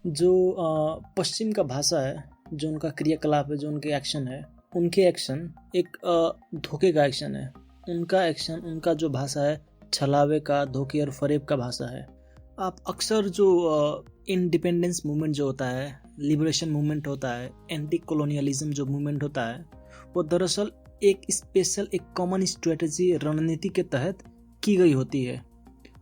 जो पश्चिम का भाषा है, जो उनका क्रियाकलाप है, जो उनके एक्शन है, उनके एक्शन एक धोखे का एक्शन है। उनका एक्शन, उनका जो भाषा है, छलावे का, धोखे और फरेब का भाषा है। आप अक्सर जो इंडिपेंडेंस मूवमेंट जो होता है, लिबरेशन मूवमेंट होता है, एंटी कॉलोनियलिज्म जो मूवमेंट होता है, वो दरअसल एक स्पेशल, एक कॉमन स्ट्रेटजी, रणनीति के तहत की गई होती है।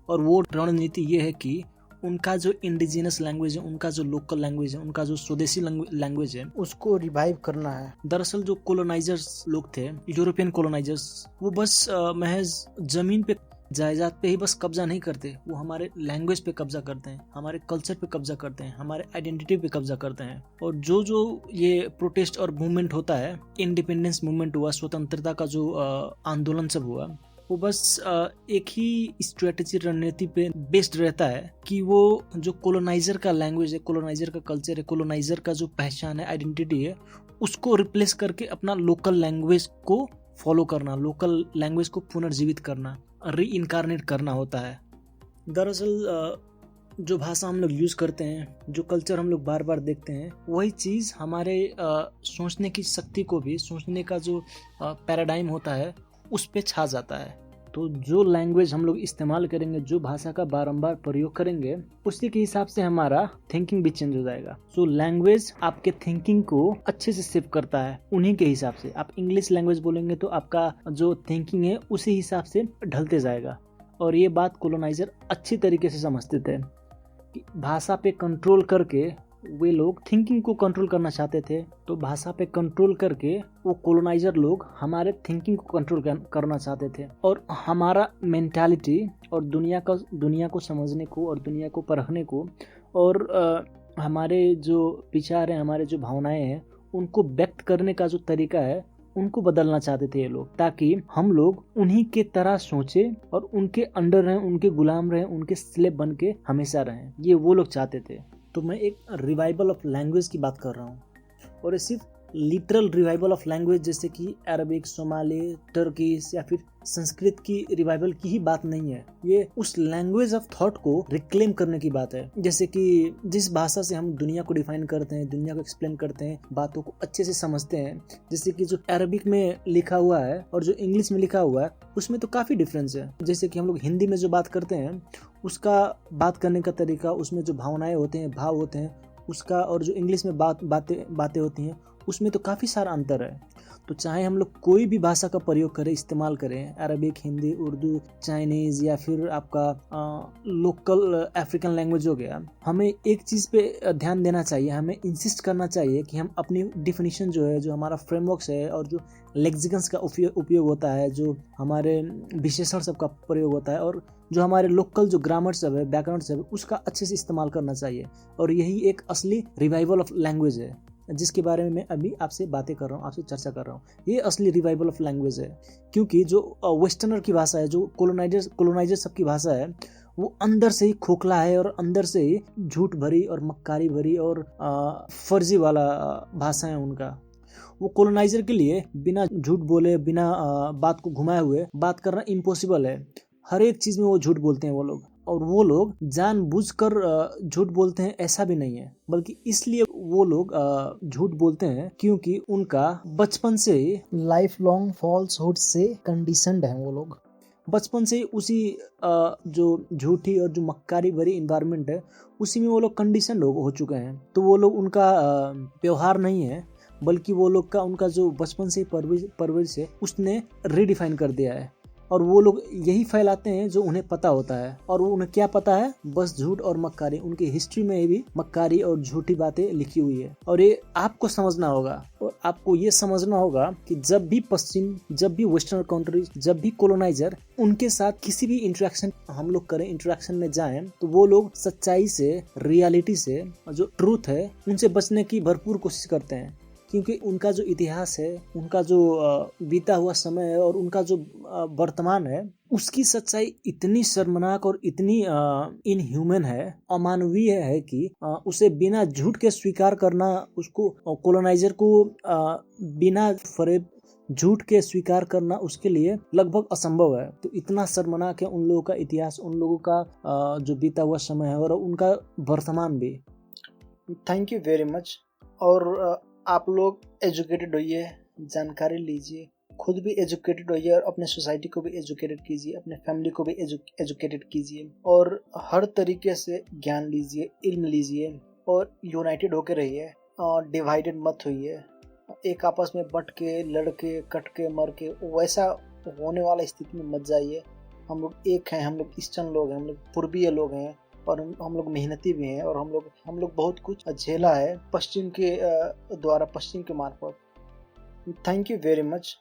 और वो रणनीति ये है कि उनका जो इंडिजिनस लैंग्वेज है, उनका जो लोकल लैंग्वेज है, उनका जो स्वदेशी लैंग्वेज है, उसको रिवाइव करना है। दरअसल जो कॉलोनाइजर्स लोग थे, यूरोपियन कॉलोनाइजर्स, वो बस महज जमीन पे, जायदाद पे ही बस कब्जा नहीं करते, वो हमारे लैंग्वेज पे कब्जा करते हैं, हमारे कल्चर पे कब्जा करते हैं, हमारे आइडेंटिटी पे कब्जा करते हैं। और जो ये प्रोटेस्ट और मूवमेंट होता है, इंडिपेंडेंस मूवमेंट हुआ, स्वतंत्रता का जो आंदोलन सब हुआ, वो बस एक ही स्ट्रेटेजी, रणनीति पे बेस्ड रहता है कि वो जो कॉलोनाइजर का लैंग्वेज है, कॉलोनाइजर का कल्चर है, कॉलोनाइजर का जो पहचान है, आइडेंटिटी है, उसको रिप्लेस करके अपना लोकल लैंग्वेज को फॉलो करना, लोकल लैंग्वेज को पुनर्जीवित करना, री इनकारनेट करना होता है। दरअसल जो भाषा हम लोग यूज़ करते हैं, जो कल्चर हम लोग बार बार देखते हैं, वही चीज़ हमारे सोचने की शक्ति को भी, सोचने का जो पैराडाइम होता है, उस पे छा जाता है। तो जो लैंग्वेज हम लोग इस्तेमाल करेंगे, जो भाषा का बारंबार प्रयोग करेंगे, उसी के हिसाब से हमारा थिंकिंग भी चेंज हो जाएगा। सो लैंग्वेज आपके थिंकिंग को अच्छे से सेव करता है, उन्हीं के हिसाब से। आप इंग्लिश लैंग्वेज बोलेंगे तो आपका जो थिंकिंग है उसी हिसाब से ढलते जाएगा। और ये बात कॉलोनाइजर अच्छी तरीके से समझते थे कि भाषा पे कंट्रोल करके वे लोग थिंकिंग को कंट्रोल करना चाहते थे। तो भाषा पे कंट्रोल करके वो कॉलोनाइजर लोग हमारे थिंकिंग को कंट्रोल करना चाहते थे, और हमारा मेंटालिटी और दुनिया को समझने को और दुनिया को परखने को, और हमारे जो विचार हैं, हमारे जो भावनाएं हैं, उनको व्यक्त करने का जो तरीका है, उनको बदलना चाहते थे ये लोग, ताकि हम लोग उन्हीं के तरह सोचे और उनके अंडर रहें, उनके गुलाम रहें, उनके स्लेव बन के हमेशा रहें। ये वो लोग चाहते थे। तो मैं एक रिवाइवल ऑफ लैंग्वेज की बात कर रहा हूँ, और ये सिर्फ लिटरल रिवाइवल ऑफ लैंग्वेज जैसे कि अरबिक, सोमाली, टर्किश या फिर संस्कृत की रिवाइवल की ही बात नहीं है। ये उस लैंग्वेज ऑफ थॉट को रिक्लेम करने की बात है। जैसे कि जिस भाषा से हम दुनिया को डिफाइन करते हैं, दुनिया को एक्सप्लेन करते हैं, बातों को अच्छे से समझते हैं, जैसे कि जो अरबिक में लिखा हुआ है और जो इंग्लिश में लिखा हुआ है, उसमें तो काफ़ी डिफरेंस है। जैसे कि हम लोग हिंदी में जो बात करते हैं, उसका बात करने का तरीका, उसमें जो भावनाएं होते हैं, भाव होते हैं, उसका, और जो इंग्लिश में बातें होती हैं, उसमें तो काफ़ी सारा अंतर है। तो चाहे हम लोग कोई भी भाषा का प्रयोग करें, इस्तेमाल करें, अरबिक, हिंदी, उर्दू, चाइनीज़ या फिर आपका लोकल अफ्रीकन लैंग्वेज हो गया, हमें एक चीज़ पे ध्यान देना चाहिए, हमें इंसिस्ट करना चाहिए कि हम अपनी डिफिनीशन जो है, जो हमारा फ्रेमवर्क्स है, और जो लेक्सिकन्स का उपयोग होता है, जो हमारे विशेषण सब का प्रयोग होता है, और जो हमारे लोकल जो ग्रामर सब है, व्याकरण सब है, उसका अच्छे से इस्तेमाल करना चाहिए। और यही एक असली रिवाइवल ऑफ लैंग्वेज है, जिसके बारे में मैं अभी आपसे बातें कर रहा हूँ, आपसे चर्चा कर रहा हूँ। ये असली रिवाइवल ऑफ लैंग्वेज है, क्योंकि जो वेस्टर्नर की भाषा है, जो कॉलोनाइजर सब की भाषा है, वो अंदर से ही खोखला है, और अंदर से ही झूठ भरी और मक्कारी भरी और फर्जी वाला भाषा है उनका। वो कॉलोनाइजर के लिए बिना झूठ बोले, बिना बात को घुमाए हुए बात करना इम्पॉसिबल है। हर एक चीज़ में वो झूठ बोलते हैं वो लोग, और वो लोग जानबूझकर झूठ बोलते हैं ऐसा भी नहीं है, बल्कि इसलिए वो लोग झूठ बोलते हैं क्योंकि उनका बचपन से ही लाइफ लॉन्ग फॉल्सहुड से कंडीशनड है। वो लोग बचपन से ही उसी जो झूठी और जो मक्कारी भरी इन्वायरमेंट है, उसी में वो लोग कंडीशन हो चुके हैं। तो वो लोग, उनका व्यवहार नहीं है, बल्कि वो लोग का, उनका जो बचपन से परवरिश है, उसने रीडिफाइन कर दिया है। और वो लोग यही फैलाते हैं जो उन्हें पता होता है। और वो उन्हें क्या पता है? बस झूठ और मक्कारी। उनकी हिस्ट्री में भी मक्कारी और झूठी बातें लिखी हुई है, और ये आपको समझना होगा। और आपको ये समझना होगा कि जब भी पश्चिम, जब भी वेस्टर्न कंट्रीज, जब भी कॉलोनाइजर, उनके साथ किसी भी इंटरेक्शन हम लोग करें, इंटरेक्शन में जाएं, तो वो लोग सच्चाई से, रियलिटी से, जो ट्रूथ है, उनसे बचने की भरपूर कोशिश करते हैं। क्योंकि उनका जो इतिहास है, उनका जो बीता हुआ समय है, और उनका जो वर्तमान है, उसकी सच्चाई इतनी शर्मनाक और इतनी इनह्यूमन है, अमानवीय है कि उसे बिना झूठ के स्वीकार करना, उसको कॉलोनाइजर को बिना फरेब झूठ के स्वीकार करना उसके लिए लगभग असंभव है। तो इतना शर्मनाक है उन लोगों का इतिहास, उन लोगों का जो बीता हुआ समय है, और उनका वर्तमान भी। Thank you very much. और आप लोग एजुकेटेड होइए, जानकारी लीजिए, खुद भी एजुकेटेड होइए और अपने सोसाइटी को भी एजुकेटेड कीजिए, अपने फैमिली को भी एजुकेटेड कीजिए और हर तरीके से ज्ञान लीजिए, इल्म लीजिए और यूनाइटेड होकर रहिए और डिवाइडेड मत होइए। एक आपस में बट के, लड़ के, कट के, मर के वैसा होने वाला स्थिति में मत जाइए। हम लोग एक हैं, हम लोग ईस्टर्न लोग हैं, हम लोग पूर्वीय लोग हैं और हम लोग मेहनती भी हैं और हम लोग बहुत कुछ झेला है पश्चिम के द्वारा, पश्चिम के मार्फत। Thank you very much.